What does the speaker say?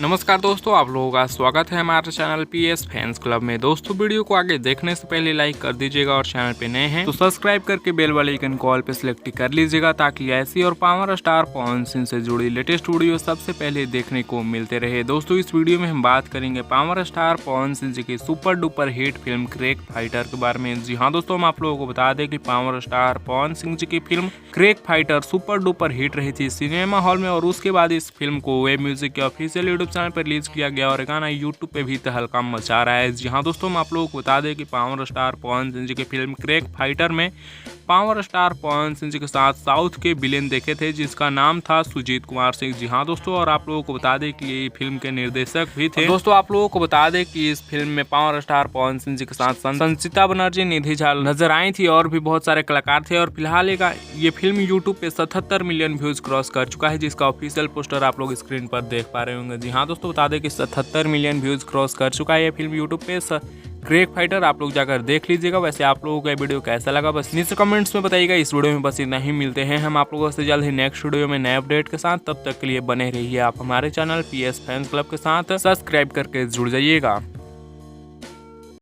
नमस्कार दोस्तों, आप लोगों का स्वागत है हमारे चैनल पीएस फैंस क्लब में। दोस्तों वीडियो को आगे देखने से पहले लाइक कर दीजिएगा और चैनल पे नए हैं तो सब्सक्राइब करके बेल वाले आइकन को ऑल पे सिलेक्ट कर लीजिएगा ताकि ऐसी और पावर स्टार पवन सिंह से जुड़ी लेटेस्ट वीडियो सबसे पहले देखने को मिलते रहे। दोस्तों इस वीडियो में हम बात करेंगे पावर स्टार पवन सिंह जी की super duper hit film crack fighter के बारे में। जी हाँ दोस्तों, हम आप लोगों को बता दें कि पावर स्टार पवन सिंह जी की film crack fighter super duper hit रही थी सिनेमा हॉल में, और उसके बाद इस फिल्म को वेब म्यूजिक के ऑफिशियल यूट्यूब चैनल पर रिलीज किया गया और गाना यूट्यूब पे भी तहलका मचा रहा है। जी हाँ दोस्तों, हम आप लोगों को बता दें कि पावर स्टार पवन सिंह जी की फिल्म क्रेक फाइटर में पावर स्टार पवन सिंह जी के साथ साउथ के विलेन देखे थे जिसका नाम था सुजीत कुमार सिंह। जी हाँ दोस्तों, और आप लोगों को बता दें कि ये फिल्म के निर्देशक भी थे। दोस्तों आप लोगों को बता दें कि इस फिल्म में पावर स्टार पवन सिंह जी के साथ संचिता बनर्जी, निधि झा नजर आई थी और भी बहुत सारे कलाकार थे। और फिलहाल ये फिल्म यूट्यूब पे 77 मिलियन व्यूज क्रॉस कर चुका है जिसका ऑफिशियल पोस्टर आप लोग स्क्रीन पर देख पा रहे होंगे। जी हाँ दोस्तों, बता दें कि 77 मिलियन व्यूज क्रॉस कर चुका है ये फिल्म यूट्यूब पे क्रेक फाइटर। आप लोग जाकर देख लीजिएगा। वैसे आप लोगों को ये वीडियो कैसा लगा बस नीचे कमेंट्स में बताइएगा। इस वीडियो में बस इतना ही, मिलते हैं हम आप लोगों से जल्द ही नेक्स्ट वीडियो में नए अपडेट के साथ। तब तक के लिए बने रहिए आप हमारे चैनल पीएस फैंस क्लब के साथ, सब्सक्राइब करके जुड़ जाइएगा।